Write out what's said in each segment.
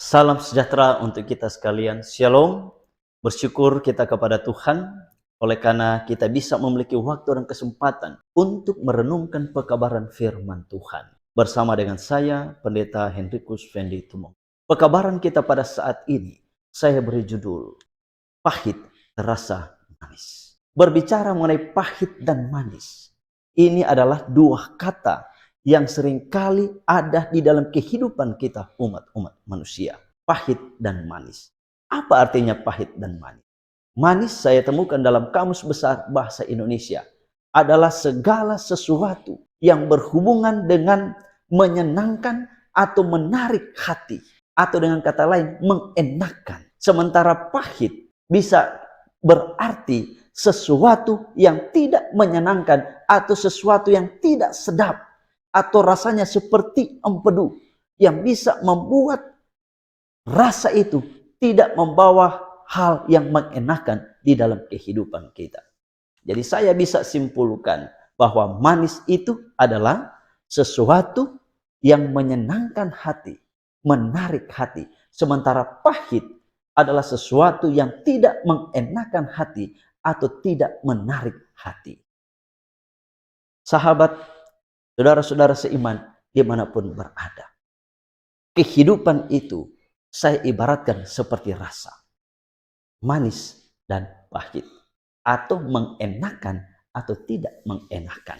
Salam sejahtera untuk kita sekalian. Shalom. Bersyukur kita kepada Tuhan oleh karena kita bisa memiliki waktu dan kesempatan untuk merenungkan pekabaran firman Tuhan. Bersama dengan saya, Pendeta Henrikus Fendi Tumong. Pekabaran kita pada saat ini, saya beri judul, Pahit Terasa Manis. Berbicara mengenai pahit dan manis, ini adalah dua kata yang seringkali ada di dalam kehidupan kita umat-umat manusia. Pahit dan manis. Apa artinya pahit dan manis? Manis saya temukan dalam Kamus Besar Bahasa Indonesia adalah segala sesuatu yang berhubungan dengan menyenangkan atau menarik hati. Atau dengan kata lain, mengenakkan. Sementara pahit bisa berarti sesuatu yang tidak menyenangkan atau sesuatu yang tidak sedap. Atau rasanya seperti empedu yang bisa membuat rasa itu tidak membawa hal yang mengenakan di dalam kehidupan kita. Jadi saya bisa simpulkan bahwa manis itu adalah sesuatu yang menyenangkan hati, menarik hati. Sementara pahit adalah sesuatu yang tidak mengenakan hati atau tidak menarik hati. Sahabat, saudara-saudara seiman dimanapun berada. Kehidupan itu saya ibaratkan seperti rasa. Manis dan pahit. Atau mengenakan atau tidak mengenakan.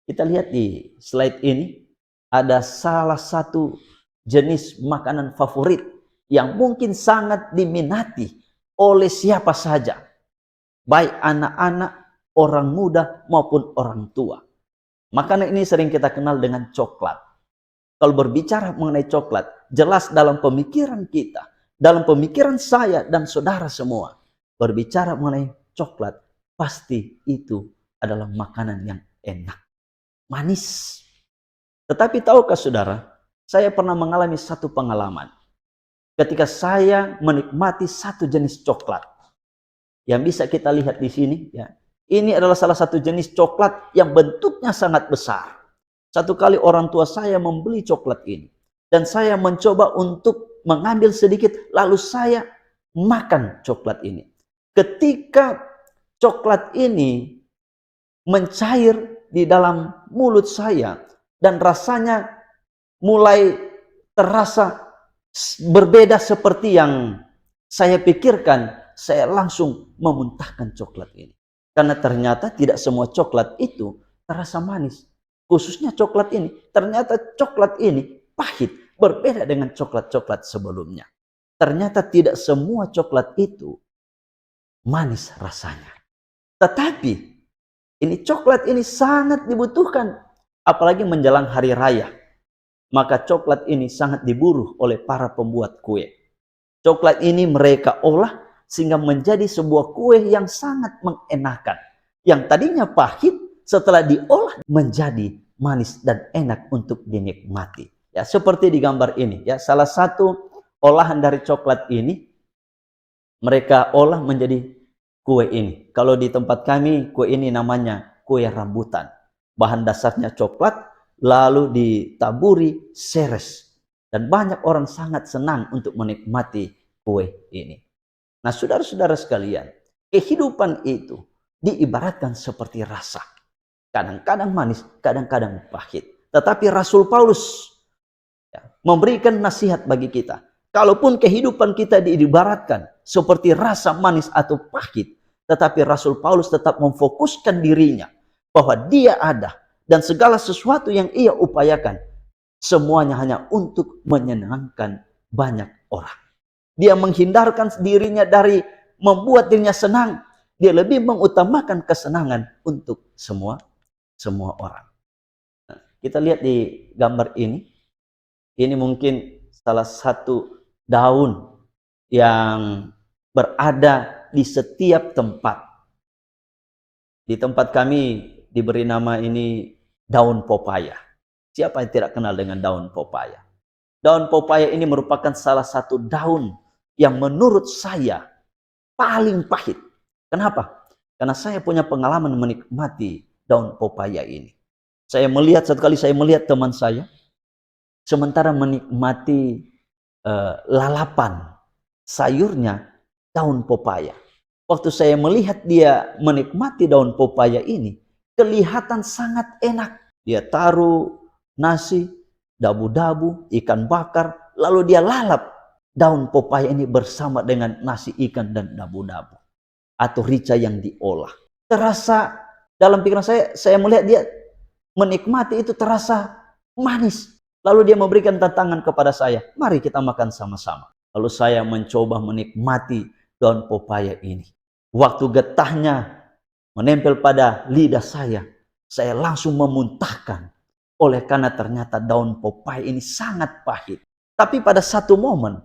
Kita lihat di slide ini. Ada salah satu jenis makanan favorit yang mungkin sangat diminati oleh siapa saja. Baik anak-anak, orang muda maupun orang tua. Makanan ini sering kita kenal dengan coklat. Kalau berbicara mengenai coklat, jelas dalam pemikiran kita, dalam pemikiran saya dan saudara semua, berbicara mengenai coklat, pasti itu adalah makanan yang enak, manis. Tetapi tahukah saudara, saya pernah mengalami satu pengalaman. Ketika saya menikmati satu jenis coklat, yang bisa kita lihat di sini, ya. Ini adalah salah satu jenis coklat yang bentuknya sangat besar. Satu kali orang tua saya membeli coklat ini. Dan saya mencoba untuk mengambil sedikit, lalu saya makan coklat ini. Ketika coklat ini mencair di dalam mulut saya, dan rasanya mulai terasa berbeda seperti yang saya pikirkan, saya langsung memuntahkan coklat ini. Karena ternyata tidak semua coklat itu terasa manis. Khususnya coklat ini. Ternyata coklat ini pahit. Berbeda dengan coklat-coklat sebelumnya. Ternyata tidak semua coklat itu manis rasanya. Tetapi ini coklat ini sangat dibutuhkan. Apalagi menjelang hari raya. Maka coklat ini sangat diburu oleh para pembuat kue. Coklat ini mereka olah sehingga menjadi sebuah kue yang sangat mengenakan. Yang tadinya pahit, setelah diolah menjadi manis dan enak untuk dinikmati. Ya, seperti di gambar ini. Ya, salah satu olahan dari coklat ini, mereka olah menjadi kue ini. Kalau di tempat kami, kue ini namanya kue rambutan. Bahan dasarnya coklat, lalu ditaburi seres. Dan banyak orang sangat senang untuk menikmati kue ini. Nah, saudara-saudara sekalian, kehidupan itu diibaratkan seperti rasa. Kadang-kadang manis, kadang-kadang pahit. Tetapi Rasul Paulus memberikan nasihat bagi kita. Kalaupun kehidupan kita diibaratkan seperti rasa manis atau pahit, tetapi Rasul Paulus tetap memfokuskan dirinya bahwa dia ada dan segala sesuatu yang ia upayakan, semuanya hanya untuk menyenangkan banyak orang. Dia menghindarkan dirinya dari membuat dirinya senang. Dia lebih mengutamakan kesenangan untuk semua orang. Nah, kita lihat di gambar ini. Ini mungkin salah satu daun yang berada di setiap tempat. Di tempat kami diberi nama ini daun popaya. Siapa yang tidak kenal dengan daun popaya? Daun popaya ini merupakan salah satu daun yang menurut saya paling pahit. Kenapa? Karena saya punya pengalaman menikmati daun popaya ini. Satu kali saya melihat teman saya, sementara menikmati lalapan sayurnya daun pepaya. Waktu saya melihat dia menikmati daun pepaya ini, kelihatan sangat enak. Dia taruh nasi, dabu-dabu, ikan bakar, lalu dia lalap daun pepaya ini bersama dengan nasi ikan dan dabu-dabu atau rica yang diolah. Terasa dalam pikiran saya melihat dia menikmati itu terasa manis. Lalu dia memberikan tantangan kepada saya, mari kita makan sama-sama. Lalu saya mencoba menikmati daun pepaya ini. Waktu getahnya menempel pada lidah saya langsung memuntahkan. Oleh karena ternyata daun pepaya ini sangat pahit. Tapi pada satu momen,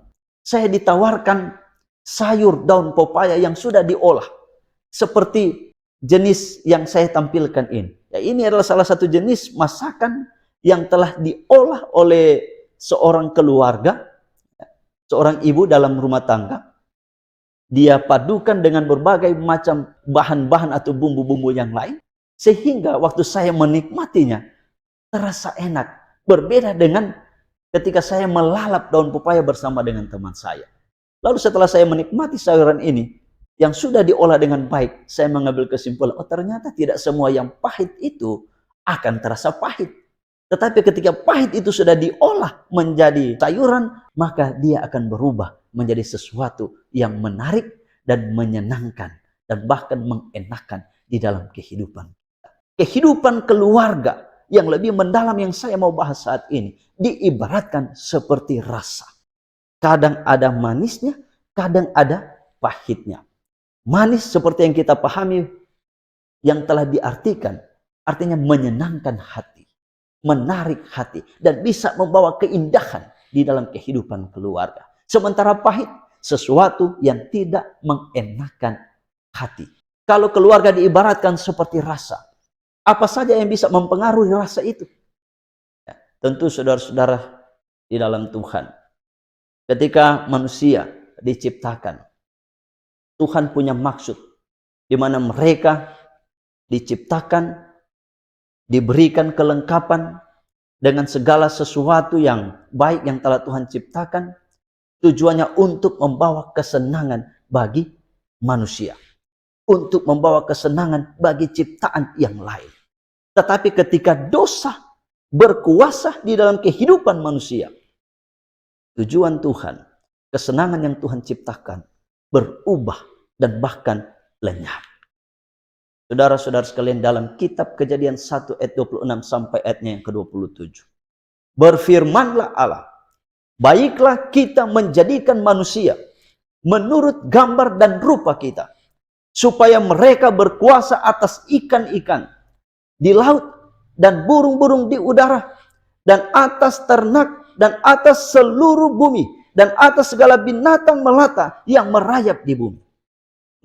saya ditawarkan sayur daun pepaya yang sudah diolah. Seperti jenis yang saya tampilkan ini. Ya, ini adalah salah satu jenis masakan yang telah diolah oleh seorang keluarga, seorang ibu dalam rumah tangga. Dia padukan dengan berbagai macam bahan-bahan atau bumbu-bumbu yang lain. Sehingga waktu saya menikmatinya, terasa enak. Berbeda dengan ketika saya melalap daun pepaya bersama dengan teman saya. Lalu setelah saya menikmati sayuran ini, yang sudah diolah dengan baik, saya mengambil kesimpulan, oh ternyata tidak semua yang pahit itu akan terasa pahit. Tetapi ketika pahit itu sudah diolah menjadi sayuran, maka dia akan berubah menjadi sesuatu yang menarik dan menyenangkan dan bahkan mengenakan di dalam kehidupan. Kehidupan keluarga yang lebih mendalam yang saya mau bahas saat ini diibaratkan seperti rasa. Kadang ada manisnya, kadang ada pahitnya. Manis seperti yang kita pahami yang telah diartikan, artinya menyenangkan hati, menarik hati, dan bisa membawa keindahan di dalam kehidupan keluarga. Sementara pahit, sesuatu yang tidak mengenakan hati. Kalau keluarga diibaratkan seperti rasa, apa saja yang bisa mempengaruhi rasa itu? Ya, tentu saudara-saudara di dalam Tuhan. Ketika manusia diciptakan, Tuhan punya maksud di mana mereka diciptakan, diberikan kelengkapan dengan segala sesuatu yang baik yang telah Tuhan ciptakan, tujuannya untuk membawa kesenangan bagi manusia, untuk membawa kesenangan bagi ciptaan yang lain. Tetapi ketika dosa berkuasa di dalam kehidupan manusia, tujuan Tuhan, kesenangan yang Tuhan ciptakan berubah dan bahkan lenyap. Saudara-saudara sekalian, dalam kitab Kejadian 1 ayat 26 sampai ayatnya yang ke-27. Berfirmanlah Allah, baiklah kita menjadikan manusia menurut gambar dan rupa kita, supaya mereka berkuasa atas ikan-ikan di laut dan burung-burung di udara, dan atas ternak, dan atas seluruh bumi, dan atas segala binatang melata yang merayap di bumi.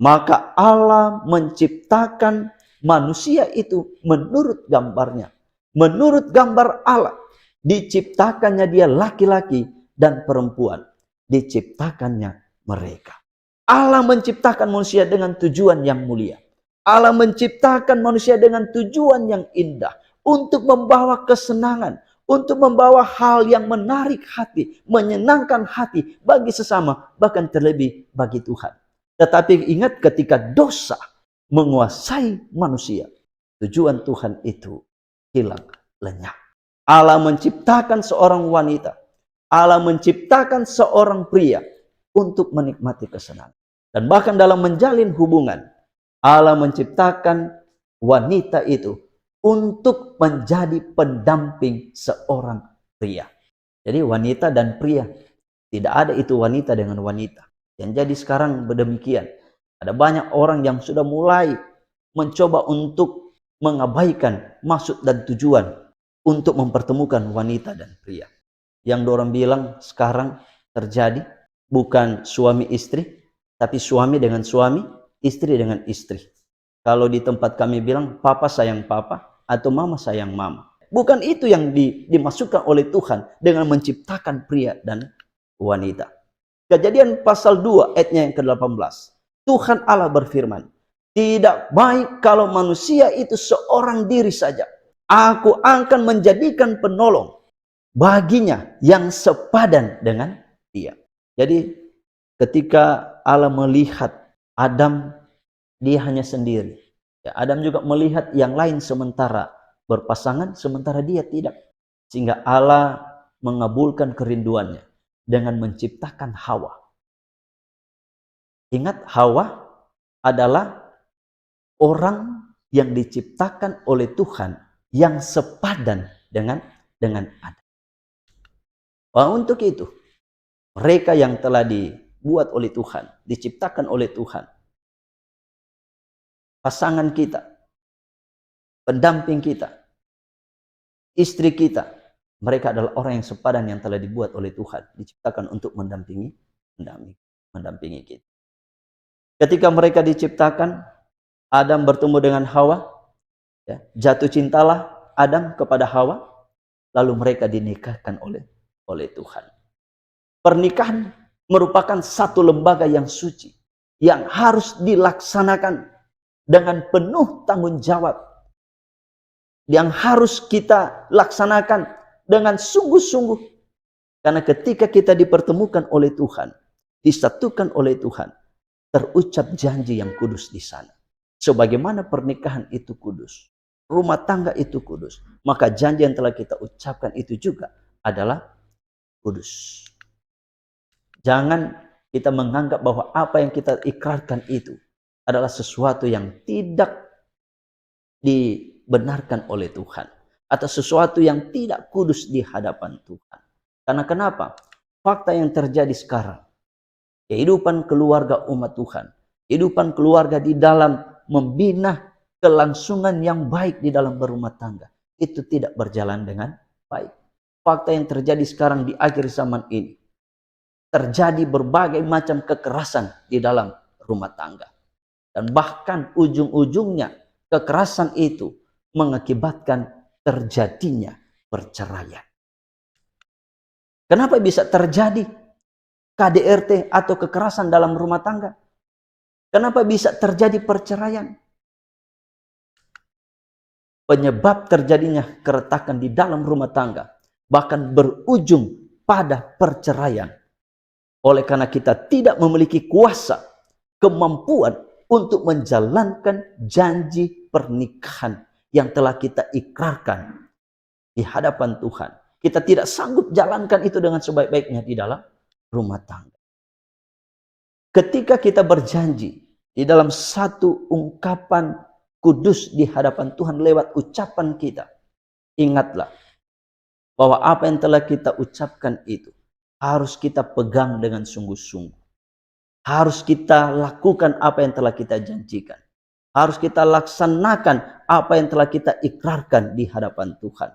Maka Allah menciptakan manusia itu menurut gambarnya. Menurut gambar Allah, diciptakannya dia laki-laki dan perempuan. Diciptakannya mereka. Allah menciptakan manusia dengan tujuan yang mulia. Allah menciptakan manusia dengan tujuan yang indah. Untuk membawa kesenangan. Untuk membawa hal yang menarik hati. Menyenangkan hati bagi sesama. Bahkan terlebih bagi Tuhan. Tetapi ingat, ketika dosa menguasai manusia, tujuan Tuhan itu hilang, lenyap. Allah menciptakan seorang wanita. Allah menciptakan seorang pria untuk menikmati kesenangan. Dan bahkan dalam menjalin hubungan, Allah menciptakan wanita itu untuk menjadi pendamping seorang pria. Jadi wanita dan pria, tidak ada itu wanita dengan wanita. Yang jadi sekarang demikian. Ada banyak orang yang sudah mulai mencoba untuk mengabaikan maksud dan tujuan untuk mempertemukan wanita dan pria. Yang orang bilang sekarang terjadi bukan suami istri, tapi suami dengan suami, istri dengan istri. Kalau di tempat kami bilang papa sayang papa atau mama sayang mama. Bukan itu yang dimasukkan oleh Tuhan dengan menciptakan pria dan wanita. Kejadian pasal 2 ayatnya yang ke-18. Tuhan Allah berfirman, tidak baik kalau manusia itu seorang diri saja. Aku akan menjadikan penolong baginya yang sepadan dengan dia. Jadi ketika Allah melihat Adam, dia hanya sendiri. Ya, Adam juga melihat yang lain sementara berpasangan, sementara dia tidak. Sehingga Allah mengabulkan kerinduannya dengan menciptakan Hawa. Ingat, Hawa adalah orang yang diciptakan oleh Tuhan yang sepadan dengan Adam. Untuk itu, mereka yang telah dibuat oleh Tuhan, diciptakan oleh Tuhan, pasangan kita, pendamping kita, istri kita, mereka adalah orang yang sepadan yang telah dibuat oleh Tuhan, diciptakan untuk mendampingi kita. Ketika mereka diciptakan, Adam bertemu dengan Hawa, ya, jatuh cintalah Adam kepada Hawa, lalu mereka dinikahkan oleh Tuhan. Pernikahan merupakan satu lembaga yang suci, yang harus dilaksanakan dengan penuh tanggung jawab, yang harus kita laksanakan dengan sungguh-sungguh. Karena ketika kita dipertemukan oleh Tuhan, disatukan oleh Tuhan, terucap janji yang kudus di sana. Sebagaimana pernikahan itu kudus, rumah tangga itu kudus, maka janji yang telah kita ucapkan itu juga adalah kudus. Jangan kita menganggap bahwa apa yang kita ikrarkan itu adalah sesuatu yang tidak dibenarkan oleh Tuhan, atau sesuatu yang tidak kudus di hadapan Tuhan. Karena kenapa? Fakta yang terjadi sekarang, kehidupan keluarga umat Tuhan, kehidupan keluarga di dalam membina kelangsungan yang baik di dalam berumah tangga, itu tidak berjalan dengan baik. Fakta yang terjadi sekarang di akhir zaman ini, terjadi berbagai macam kekerasan di dalam rumah tangga. Dan bahkan ujung-ujungnya kekerasan itu mengakibatkan terjadinya perceraian. Kenapa bisa terjadi KDRT atau kekerasan dalam rumah tangga? Kenapa bisa terjadi perceraian? Penyebab terjadinya keretakan di dalam rumah tangga bahkan berujung pada perceraian. Oleh karena kita tidak memiliki kuasa, kemampuan untuk menjalankan janji pernikahan yang telah kita ikrarkan di hadapan Tuhan. Kita tidak sanggup jalankan itu dengan sebaik-baiknya di dalam rumah tangga. Ketika kita berjanji di dalam satu ungkapan kudus di hadapan Tuhan lewat ucapan kita, ingatlah bahwa apa yang telah kita ucapkan itu harus kita pegang dengan sungguh-sungguh. Harus kita lakukan apa yang telah kita janjikan. Harus kita laksanakan apa yang telah kita ikrarkan di hadapan Tuhan.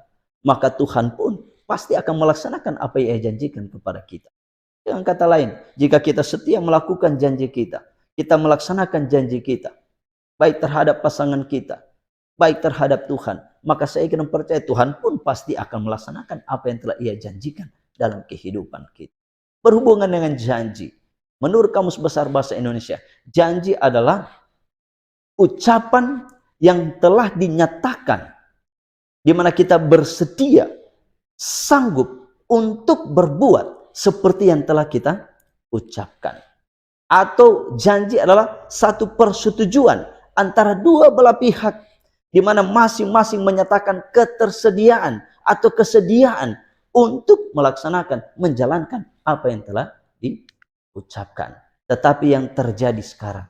Maka Tuhan pun pasti akan melaksanakan apa yang ia janjikan kepada kita. Dengan kata lain, jika kita setia melakukan janji kita melaksanakan janji kita, baik terhadap pasangan kita, baik terhadap Tuhan, maka saya ingin percaya Tuhan pun pasti akan melaksanakan apa yang telah ia janjikan dalam kehidupan kita. Berhubungan dengan janji, menurut Kamus Besar Bahasa Indonesia, janji adalah ucapan yang telah dinyatakan, di mana kita bersedia, sanggup untuk berbuat seperti yang telah kita ucapkan. Atau janji adalah satu persetujuan antara dua belah pihak, di mana masing-masing menyatakan ketersediaan atau kesediaan untuk melaksanakan, menjalankan apa yang telah diucapkan. Tetapi yang terjadi sekarang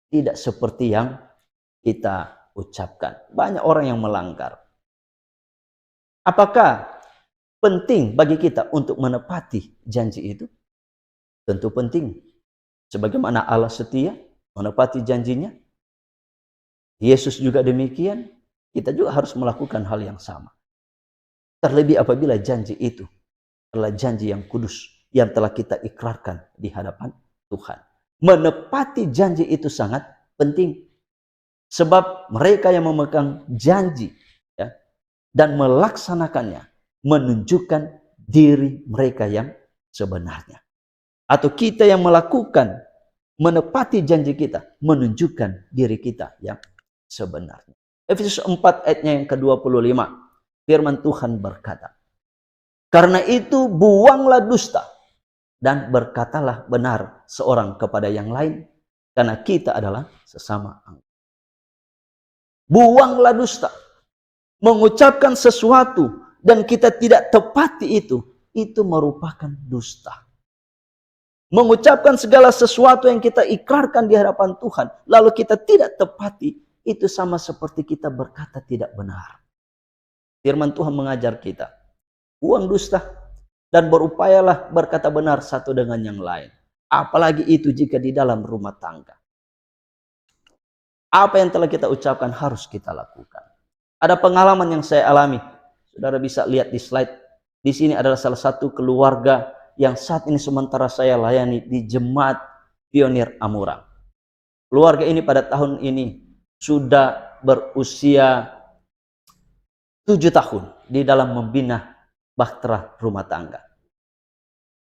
tidak seperti yang kita ucapkan. Banyak orang yang melanggar. Apakah penting bagi kita untuk menepati janji itu? Tentu penting. Sebagaimana Allah setia menepati janjinya, Yesus juga demikian, kita juga harus melakukan hal yang sama. Terlebih apabila janji itu adalah janji yang kudus, yang telah kita ikrarkan di hadapan Tuhan. Menepati janji itu sangat penting. Sebab mereka yang memegang janji, ya, dan melaksanakannya menunjukkan diri mereka yang sebenarnya. Atau kita yang melakukan, menepati janji kita, menunjukkan diri kita yang sebenarnya. Efesus 4 ayatnya yang ke-25. Firman Tuhan berkata, karena itu buanglah dusta, dan berkatalah benar seorang kepada yang lain, karena kita adalah sesama anggota. Buanglah dusta. Mengucapkan sesuatu dan kita tidak tepati itu merupakan dusta. Mengucapkan segala sesuatu yang kita ikrarkan di hadapan Tuhan, lalu kita tidak tepati, itu sama seperti kita berkata tidak benar. Firman Tuhan mengajar kita, buang dusta dan berupayalah berkata benar satu dengan yang lain. Apalagi itu jika di dalam rumah tangga. Apa yang telah kita ucapkan harus kita lakukan. Ada pengalaman yang saya alami. Saudara bisa lihat di slide. Di sini adalah salah satu keluarga yang saat ini sementara saya layani di Jemaat Pionir Amurang. Keluarga ini pada tahun ini sudah berusia 7 tahun di dalam membina bahtera rumah tangga.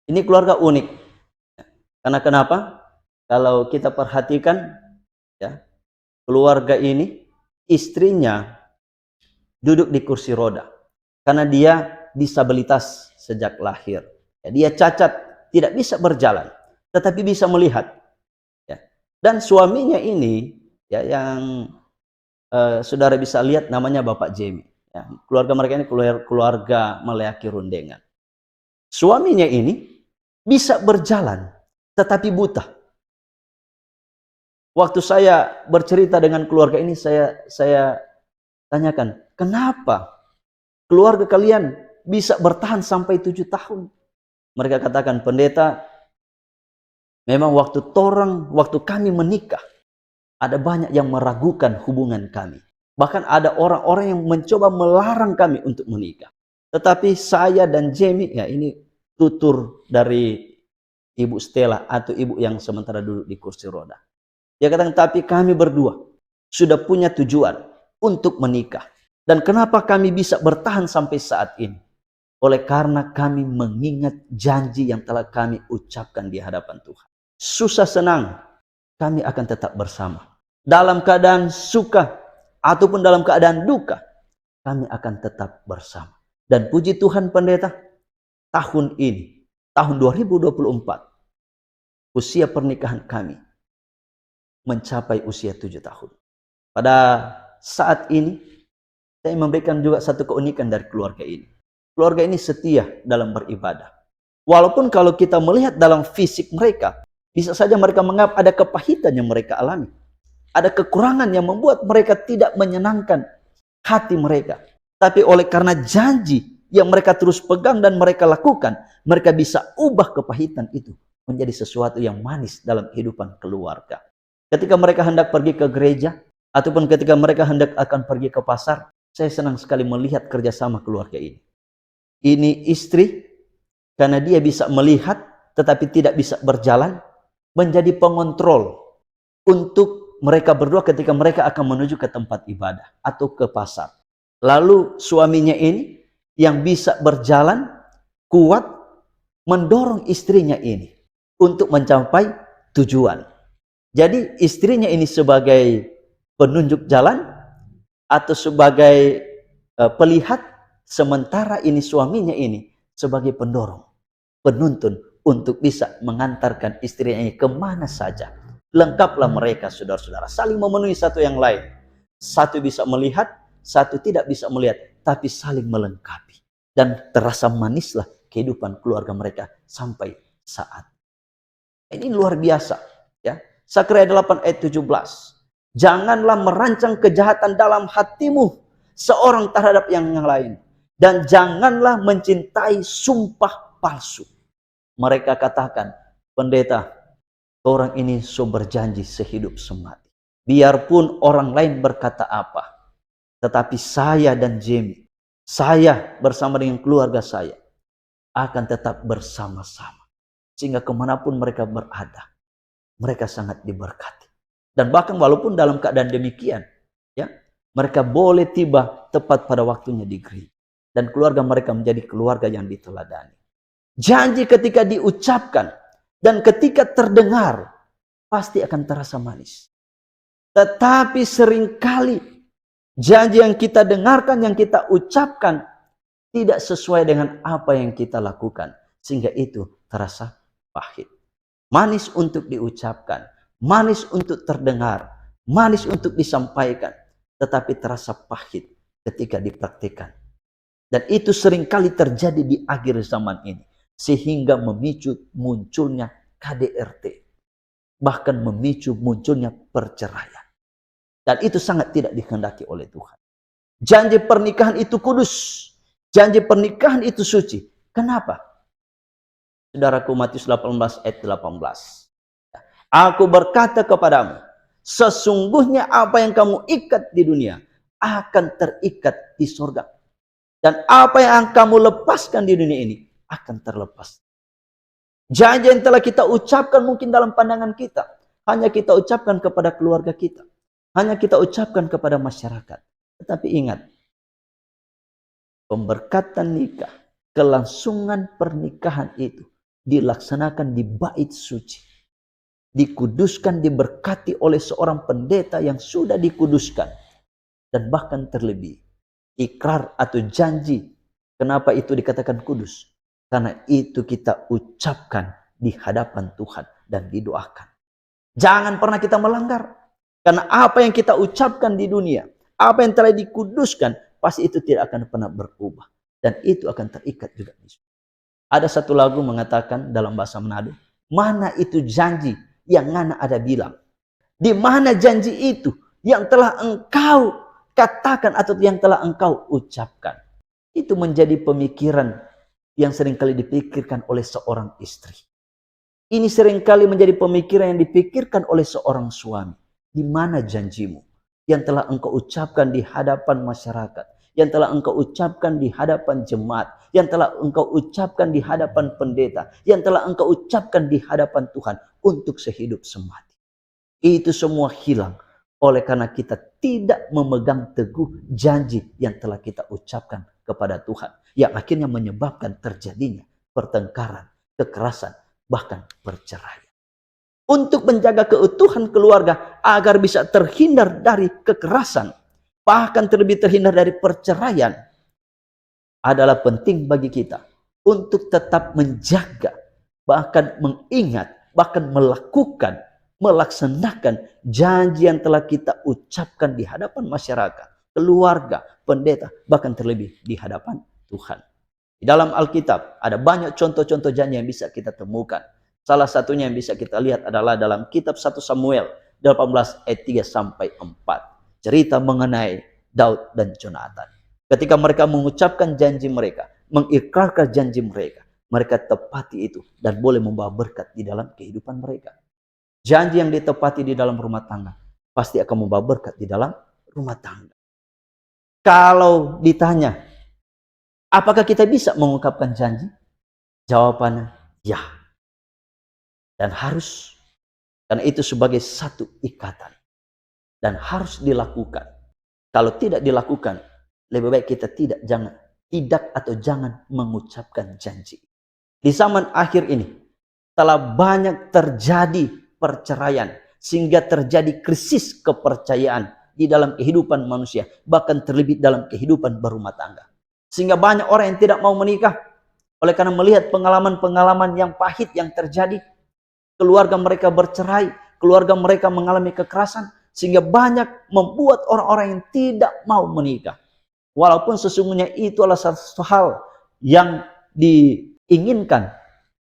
Ini keluarga unik. Karena kenapa? Kalau kita perhatikan, ya, keluarga ini istrinya duduk di kursi roda karena dia disabilitas sejak lahir. Ya, dia cacat, tidak bisa berjalan, tetapi bisa melihat. Ya. Dan suaminya ini, ya, yang saudara bisa lihat namanya Bapak Jemi. Ya. Keluarga mereka ini keluarga Meleaki Rundengan. Suaminya ini bisa berjalan, tetapi buta. Waktu saya bercerita dengan keluarga ini, saya tanyakan, kenapa keluarga kalian bisa bertahan sampai 7 tahun? Mereka katakan, pendeta, memang waktu kami menikah, ada banyak yang meragukan hubungan kami. Bahkan ada orang-orang yang mencoba melarang kami untuk menikah. Tetapi saya dan Jamie, ya ini tutur dari Ibu Stella atau ibu yang sementara duduk di kursi roda. Dia katakan, tapi kami berdua sudah punya tujuan untuk menikah. Dan kenapa kami bisa bertahan sampai saat ini? Oleh karena kami mengingat janji yang telah kami ucapkan di hadapan Tuhan. Susah senang, kami akan tetap bersama. Dalam keadaan suka ataupun dalam keadaan duka, kami akan tetap bersama. Dan puji Tuhan pendeta, tahun ini, tahun 2024, usia pernikahan kami mencapai usia 7 tahun. Pada saat ini, saya memberikan juga satu keunikan dari keluarga ini. Keluarga ini setia dalam beribadah. Walaupun kalau kita melihat dalam fisik mereka, bisa saja mereka menganggap ada kepahitan yang mereka alami. Ada kekurangan yang membuat mereka tidak menyenangkan hati mereka. Tapi oleh karena janji yang mereka terus pegang dan mereka lakukan, mereka bisa ubah kepahitan itu menjadi sesuatu yang manis dalam kehidupan keluarga. Ketika mereka hendak pergi ke gereja, ataupun ketika mereka hendak akan pergi ke pasar, saya senang sekali melihat kerjasama keluarga ini. Ini istri, karena dia bisa melihat tetapi tidak bisa berjalan, menjadi pengontrol untuk mereka berdua ketika mereka akan menuju ke tempat ibadah atau ke pasar. Lalu suaminya ini yang bisa berjalan, kuat, mendorong istrinya ini untuk mencapai tujuan. Jadi istrinya ini sebagai penunjuk jalan atau sebagai pelihat, sementara ini suaminya ini sebagai pendorong, penuntun untuk bisa mengantarkan istrinya ini kemana saja. Lengkaplah mereka, saudara-saudara, saling memenuhi satu yang lain. Satu bisa melihat, satu tidak bisa melihat, tapi saling melengkapi. Dan terasa manislah kehidupan keluarga mereka sampai saat ini. Luar biasa, ya. Sakarya 8 ayat 17. Janganlah merancang kejahatan dalam hatimu seorang terhadap yang lain. Dan janganlah mencintai sumpah palsu. Mereka katakan, pendeta, orang ini so berjanji sehidup semati. Biarpun orang lain berkata apa, tetapi saya dan Jamie, saya bersama dengan keluarga saya, akan tetap bersama-sama. Sehingga kemanapun mereka berada, mereka sangat diberkati. Dan bahkan walaupun dalam keadaan demikian, ya, mereka boleh tiba tepat pada waktunya di gereja. Dan keluarga mereka menjadi keluarga yang diteladani. Janji ketika diucapkan dan ketika terdengar, pasti akan terasa manis. Tetapi seringkali janji yang kita dengarkan, yang kita ucapkan, tidak sesuai dengan apa yang kita lakukan. Sehingga itu terasa pahit. Manis untuk diucapkan, manis untuk terdengar, manis untuk disampaikan, tetapi terasa pahit ketika dipraktikkan. Dan itu seringkali terjadi di akhir zaman ini, sehingga memicu munculnya KDRT, bahkan memicu munculnya perceraian. Dan itu sangat tidak dikehendaki oleh Tuhan. Janji pernikahan itu kudus, janji pernikahan itu suci. Kenapa? Saudaraku, Matius 18 ayat 18. Aku berkata kepadamu, sesungguhnya apa yang kamu ikat di dunia akan terikat di surga. Dan apa yang kamu lepaskan di dunia ini akan terlepas. Janji yang telah kita ucapkan mungkin dalam pandangan kita, hanya kita ucapkan kepada keluarga kita, hanya kita ucapkan kepada masyarakat. Tetapi ingat, pemberkatan nikah, kelangsungan pernikahan itu dilaksanakan di bait suci, dikuduskan, diberkati oleh seorang pendeta yang sudah dikuduskan, dan bahkan terlebih ikrar atau janji. Kenapa itu dikatakan kudus? Karena itu kita ucapkan di hadapan Tuhan dan didoakan. Jangan pernah kita melanggar, karena apa yang kita ucapkan di dunia, apa yang telah dikuduskan, pasti itu tidak akan pernah berubah, dan itu akan terikat juga. Ada satu lagu mengatakan dalam bahasa Manado, mana itu janji yang ngana ada bilang? Di mana janji itu yang telah engkau katakan atau yang telah engkau ucapkan? Itu menjadi pemikiran yang seringkali dipikirkan oleh seorang istri. Ini seringkali menjadi pemikiran yang dipikirkan oleh seorang suami. Di mana janjimu yang telah engkau ucapkan di hadapan masyarakat, yang telah engkau ucapkan di hadapan jemaat, yang telah engkau ucapkan di hadapan pendeta, yang telah engkau ucapkan di hadapan Tuhan untuk sehidup semati? Itu semua hilang oleh karena kita tidak memegang teguh janji yang telah kita ucapkan kepada Tuhan, yang akhirnya menyebabkan terjadinya pertengkaran, kekerasan, bahkan perceraian. Untuk menjaga keutuhan keluarga agar bisa terhindar dari kekerasan, bahkan terlebih terhindar dari perceraian, adalah penting bagi kita untuk tetap menjaga, bahkan mengingat, bahkan melakukan, melaksanakan janji yang telah kita ucapkan di hadapan masyarakat, keluarga, pendeta, bahkan terlebih di hadapan Tuhan. Di dalam Alkitab ada banyak contoh-contoh janji yang bisa kita temukan. Salah satunya yang bisa kita lihat adalah dalam kitab 1 Samuel 18 ayat 3 sampai 4. Cerita mengenai Daud dan Jonathan. Ketika mereka mengucapkan janji mereka, mengikrarkan janji mereka, mereka tepati itu dan boleh membawa berkat di dalam kehidupan mereka. Janji yang ditepati di dalam rumah tangga pasti akan membawa berkat di dalam rumah tangga. Kalau ditanya, apakah kita bisa mengungkapkan janji? Jawabannya ya. Dan harus. Karena itu sebagai satu ikatan. Dan harus dilakukan. Kalau tidak dilakukan, lebih baik kita tidak jangan mengucapkan janji. Di zaman akhir ini telah banyak terjadi perceraian, sehingga terjadi krisis kepercayaan di dalam kehidupan manusia, bahkan terlebih dalam kehidupan berumah tangga. Sehingga banyak orang yang tidak mau menikah oleh karena melihat pengalaman-pengalaman yang pahit yang terjadi. Keluarga mereka bercerai, keluarga mereka mengalami kekerasan, sehingga banyak membuat orang-orang yang tidak mau menikah. Walaupun sesungguhnya itu adalah satu hal yang diinginkan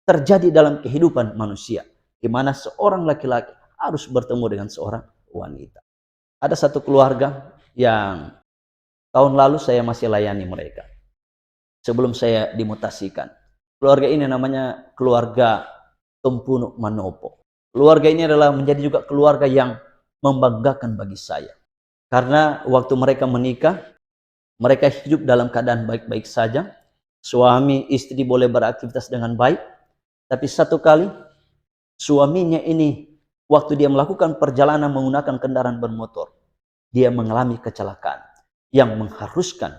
terjadi dalam kehidupan manusia, di mana seorang laki-laki harus bertemu dengan seorang wanita. Ada satu keluarga yang tahun lalu saya masih layani mereka sebelum saya dimutasikan. Keluarga ini namanya keluarga Tumpunuk Manopo. Keluarga ini adalah menjadi juga keluarga yang membanggakan bagi saya. Karena waktu mereka menikah, mereka hidup dalam keadaan baik-baik saja. Suami istri boleh beraktivitas dengan baik. Tapi satu kali, suaminya ini waktu dia melakukan perjalanan menggunakan kendaraan bermotor, dia mengalami kecelakaan yang mengharuskan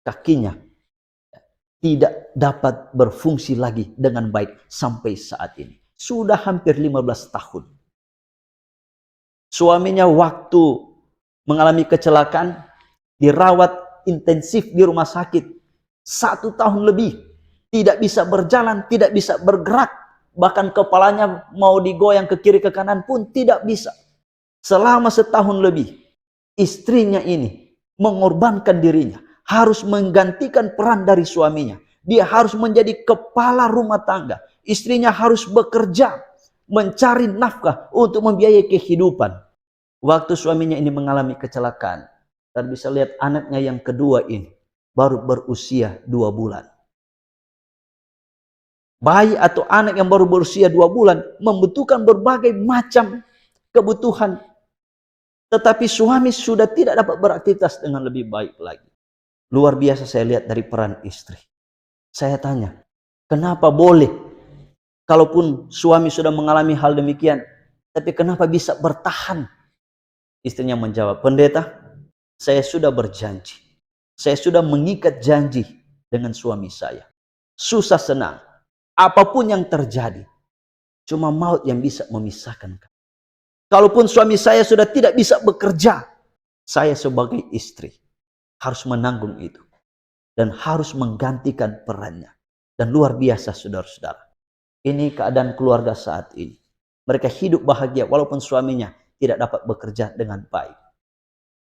kakinya tidak dapat berfungsi lagi dengan baik sampai saat ini. Sudah hampir 15 tahun. Suaminya waktu mengalami kecelakaan, dirawat intensif di rumah sakit 1 tahun lebih. Tidak bisa berjalan, tidak bisa bergerak. Bahkan kepalanya mau digoyang ke kiri ke kanan pun tidak bisa. Selama setahun lebih, istrinya ini mengorbankan dirinya, harus menggantikan peran dari suaminya. Dia harus menjadi kepala rumah tangga. Istrinya harus bekerja, mencari nafkah untuk membiayai kehidupan. Waktu suaminya ini mengalami kecelakaan, dan bisa lihat anaknya yang kedua ini baru berusia 2 bulan. Bayi atau anak yang baru berusia 2 bulan membutuhkan berbagai macam kebutuhan. Tetapi suami sudah tidak dapat beraktivitas dengan lebih baik lagi. Luar biasa saya lihat dari peran istri. Saya tanya, kenapa boleh? Kalaupun suami sudah mengalami hal demikian, tapi kenapa bisa bertahan? Istrinya menjawab, pendeta, saya sudah berjanji. Saya sudah mengikat janji dengan suami saya. Susah senang, apapun yang terjadi, cuma maut yang bisa memisahkan. Kalaupun suami saya sudah tidak bisa bekerja, saya sebagai istri harus menanggung itu. Dan harus menggantikan perannya. Dan luar biasa saudara-saudara. Ini keadaan keluarga saat ini. Mereka hidup bahagia walaupun suaminya tidak dapat bekerja dengan baik.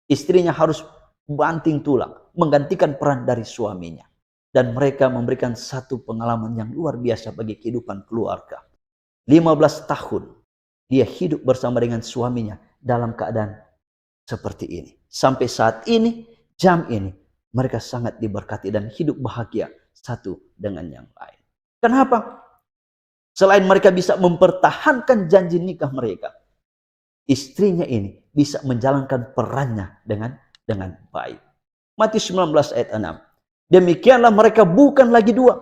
Istrinya harus banting tulang, menggantikan peran dari suaminya. Dan mereka memberikan satu pengalaman yang luar biasa bagi kehidupan keluarga. 15 tahun dia hidup bersama dengan suaminya dalam keadaan seperti ini. Sampai saat ini, jam ini, mereka sangat diberkati dan hidup bahagia satu dengan yang lain. Kenapa? Selain mereka bisa mempertahankan janji nikah mereka, istrinya ini bisa menjalankan perannya dengan baik. Matius 19 ayat 6. Demikianlah mereka bukan lagi dua,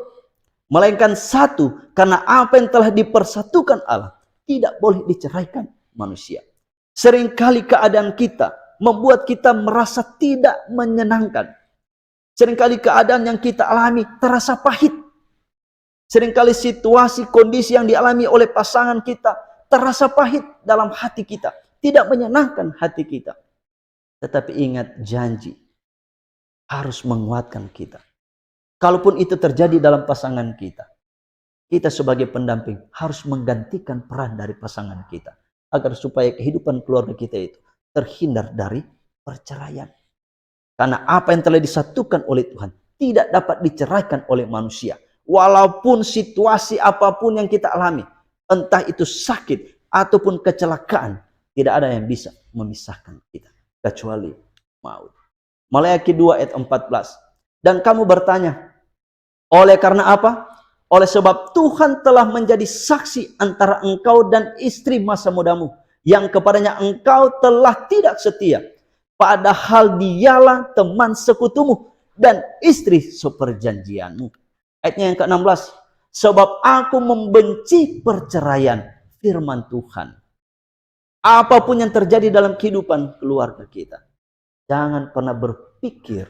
melainkan satu, karena apa yang telah dipersatukan Allah tidak boleh diceraikan manusia. Seringkali keadaan kita membuat kita merasa tidak menyenangkan. Seringkali keadaan yang kita alami terasa pahit. Seringkali situasi, kondisi yang dialami oleh pasangan kita terasa pahit dalam hati kita. Tidak menyenangkan hati kita. Tetapi ingat, janji harus menguatkan kita. Kalaupun itu terjadi dalam pasangan kita, kita sebagai pendamping harus menggantikan peran dari pasangan kita. Agar supaya kehidupan keluarga kita itu terhindar dari perceraian. Karena apa yang telah disatukan oleh Tuhan tidak dapat diceraikan oleh manusia. Walaupun situasi apapun yang kita alami, entah itu sakit ataupun kecelakaan, tidak ada yang bisa memisahkan kita kecuali maut. Maleakhi 2 ayat 14. Dan kamu bertanya, oleh karena apa? Oleh sebab Tuhan telah menjadi saksi antara engkau dan istri masa mudamu, yang kepadanya engkau telah tidak setia, padahal dialah teman sekutumu dan istri seperjanjianmu. Ayatnya yang ke-16. Sebab aku membenci perceraian, firman Tuhan. Apapun yang terjadi dalam kehidupan keluarga kita, jangan pernah berpikir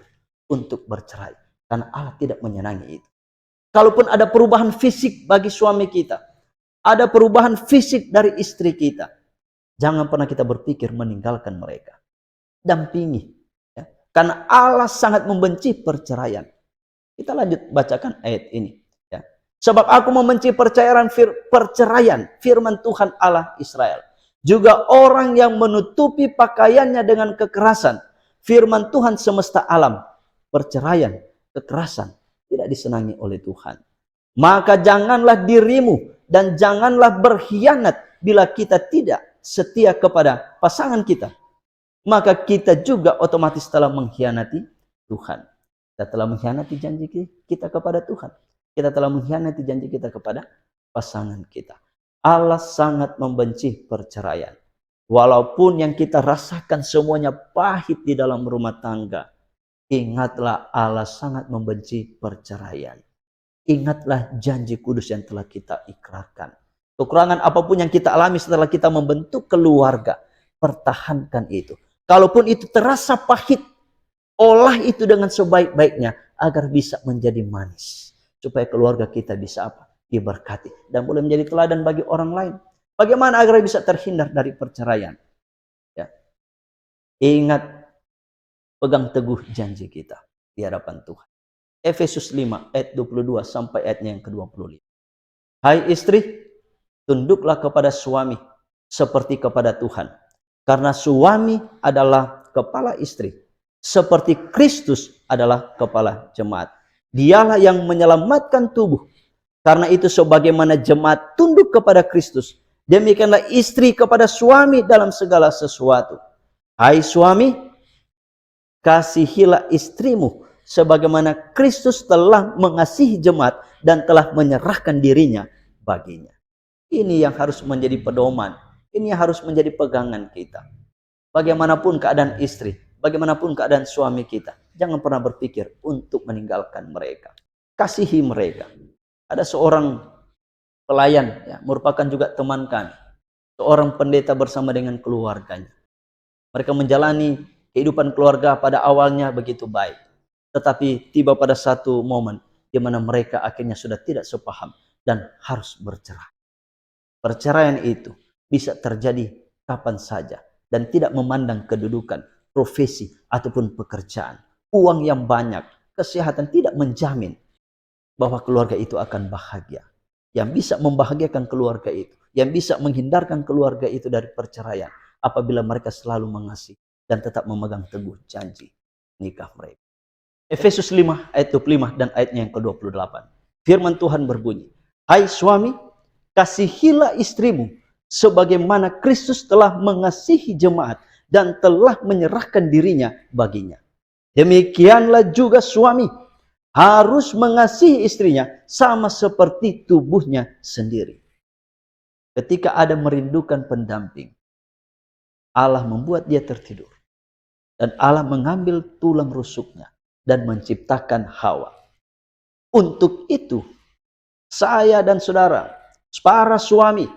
untuk bercerai, karena Allah tidak menyenangi itu. Kalaupun ada perubahan fisik bagi suami kita, ada perubahan fisik dari istri kita, jangan pernah kita berpikir meninggalkan mereka. Dampingi. Ya. Karena Allah sangat membenci perceraian. Kita lanjut bacakan ayat ini. Ya. Sebab aku membenci perceraian, firman Tuhan Allah Israel. Juga orang yang menutupi pakaiannya dengan kekerasan, firman Tuhan semesta alam. Perceraian, kekerasan tidak disenangi oleh Tuhan. Maka janganlah dirimu dan janganlah berkhianat bila kita tidak setia kepada pasangan kita. Maka kita juga otomatis telah mengkhianati Tuhan. Kita telah mengkhianati janji kita kepada Tuhan. Kita telah mengkhianati janji kita kepada pasangan kita. Allah sangat membenci perceraian. Walaupun yang kita rasakan semuanya pahit di dalam rumah tangga, ingatlah Allah sangat membenci perceraian. Ingatlah janji kudus yang telah kita ikrarkan. Kekurangan apapun yang kita alami setelah kita membentuk keluarga, pertahankan itu. Kalaupun itu terasa pahit, olah itu dengan sebaik-baiknya agar bisa menjadi manis. Supaya keluarga kita bisa apa? Diberkati. Dan boleh menjadi teladan bagi orang lain. Bagaimana agar bisa terhindar dari perceraian? Ya. Ingat, pegang teguh janji kita di hadapan Tuhan. Efesus 5 ayat 22 sampai ayatnya yang ke-25. Hai istri, tunduklah kepada suami seperti kepada Tuhan. Karena suami adalah kepala istri, seperti Kristus adalah kepala jemaat. Dialah yang menyelamatkan tubuh. Karena itu sebagaimana jemaat tunduk kepada Kristus, demikianlah istri kepada suami dalam segala sesuatu. Hai suami, kasihilah istrimu sebagaimana Kristus telah mengasihi jemaat dan telah menyerahkan dirinya baginya. Ini yang harus menjadi pedoman. Ini yang harus menjadi pegangan kita. Bagaimanapun keadaan istri, bagaimanapun keadaan suami kita, jangan pernah berpikir untuk meninggalkan mereka. Kasihi mereka. Ada seorang pelayan, ya, merupakan juga teman kami. Seorang pendeta bersama dengan keluarganya. Mereka menjalani kehidupan keluarga pada awalnya begitu baik. Tetapi tiba pada satu momen di mana mereka akhirnya sudah tidak sepaham dan harus bercerai. Perceraian itu bisa terjadi kapan saja dan tidak memandang kedudukan, profesi, ataupun pekerjaan. Uang yang banyak, kesehatan tidak menjamin bahwa keluarga itu akan bahagia. Yang bisa membahagiakan keluarga itu, yang bisa menghindarkan keluarga itu dari perceraian, apabila mereka selalu mengasihi dan tetap memegang teguh janji nikah mereka. Efesus 5 ayat 25 dan ayatnya yang ke-28. Firman Tuhan berbunyi, hai suami, kasihilah istrimu sebagaimana Kristus telah mengasihi jemaat dan telah menyerahkan dirinya baginya. Demikianlah juga suami harus mengasihi istrinya sama seperti tubuhnya sendiri. Ketika ada merindukan pendamping, Allah membuat dia tertidur. Dan Allah mengambil tulang rusuknya dan menciptakan Hawa. Untuk itu, saya dan saudara, para suami,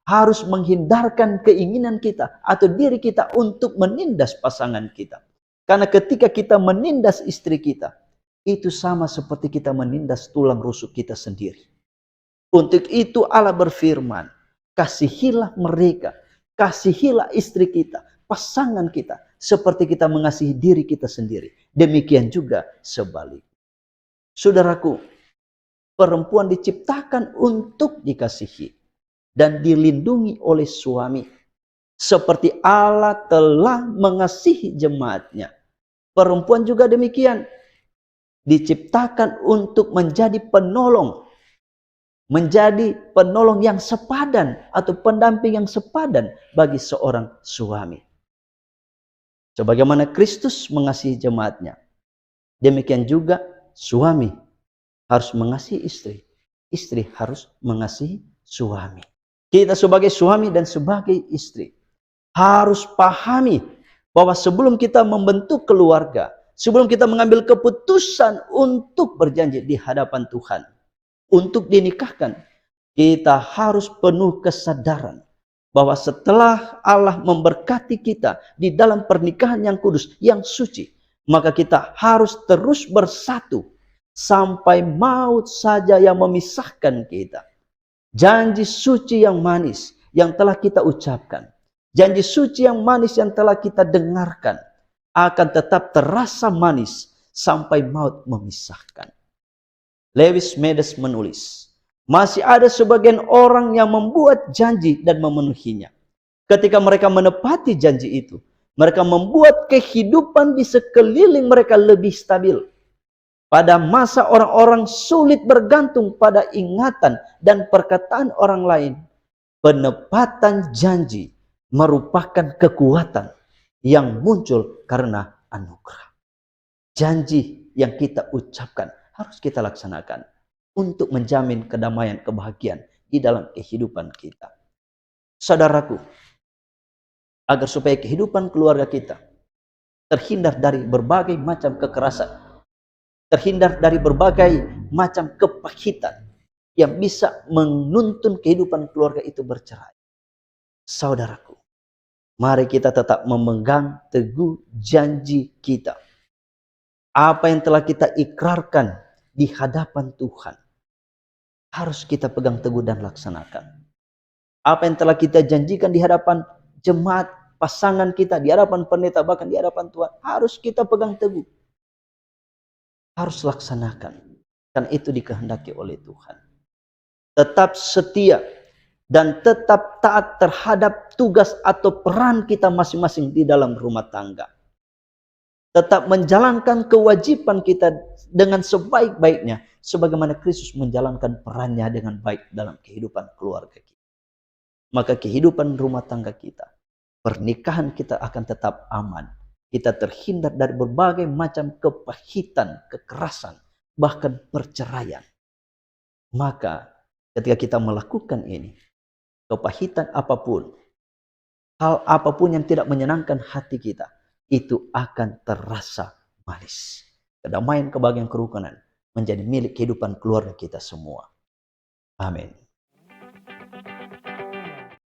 harus menghindarkan keinginan kita atau diri kita untuk menindas pasangan kita. Karena ketika kita menindas istri kita, itu sama seperti kita menindas tulang rusuk kita sendiri. Untuk itu Allah berfirman, kasihilah mereka, kasihilah istri kita, pasangan kita, seperti kita mengasihi diri kita sendiri. Demikian juga sebaliknya. Saudaraku, perempuan diciptakan untuk dikasihi dan dilindungi oleh suami. Seperti Allah telah mengasihi jemaatnya. Perempuan juga demikian. Diciptakan untuk menjadi penolong. Menjadi penolong yang sepadan atau pendamping yang sepadan bagi seorang suami. Sebagaimana Kristus mengasihi jemaatnya. Demikian juga suami harus mengasihi istri. Istri harus mengasihi suami. Kita sebagai suami dan sebagai istri harus pahami bahwa sebelum kita membentuk keluarga, sebelum kita mengambil keputusan untuk berjanji di hadapan Tuhan, untuk dinikahkan, kita harus penuh kesadaran bahwa setelah Allah memberkati kita di dalam pernikahan yang kudus, yang suci, maka kita harus terus bersatu sampai maut saja yang memisahkan kita. Janji suci yang manis yang telah kita ucapkan, janji suci yang manis yang telah kita dengarkan, akan tetap terasa manis sampai maut memisahkan. Lewis Medes menulis, masih ada sebagian orang yang membuat janji dan memenuhinya. Ketika mereka menepati janji itu, mereka membuat kehidupan di sekeliling mereka lebih stabil. Pada masa orang-orang sulit bergantung pada ingatan dan perkataan orang lain, penepatan janji merupakan kekuatan yang muncul karena anugerah. Janji yang kita ucapkan harus kita laksanakan untuk menjamin kedamaian, kebahagiaan di dalam kehidupan kita. Saudaraku, agar supaya kehidupan keluarga kita terhindar dari berbagai macam kekerasan, terhindar dari berbagai macam kepahitan yang bisa menuntun kehidupan keluarga itu bercerai. Saudaraku, mari kita tetap memegang teguh janji kita. Apa yang telah kita ikrarkan di hadapan Tuhan, harus kita pegang teguh dan laksanakan. Apa yang telah kita janjikan di hadapan jemaat, pasangan kita, di hadapan pendeta, bahkan di hadapan Tuhan, harus kita pegang teguh. Harus laksanakan. Karena itu dikehendaki oleh Tuhan. Tetap setia dan tetap taat terhadap tugas atau peran kita masing-masing di dalam rumah tangga. Tetap menjalankan kewajiban kita dengan sebaik-baiknya, sebagaimana Kristus menjalankan perannya dengan baik dalam kehidupan keluarga kita. Maka kehidupan rumah tangga kita, pernikahan kita akan tetap aman. Kita terhindar dari berbagai macam kepahitan, kekerasan, bahkan perceraian. Maka ketika kita melakukan ini, kepahitan apapun, hal apapun yang tidak menyenangkan hati kita, itu akan terasa manis. Kedamaian, kebahagiaan, kerukunan menjadi milik kehidupan keluarga kita semua. Amin.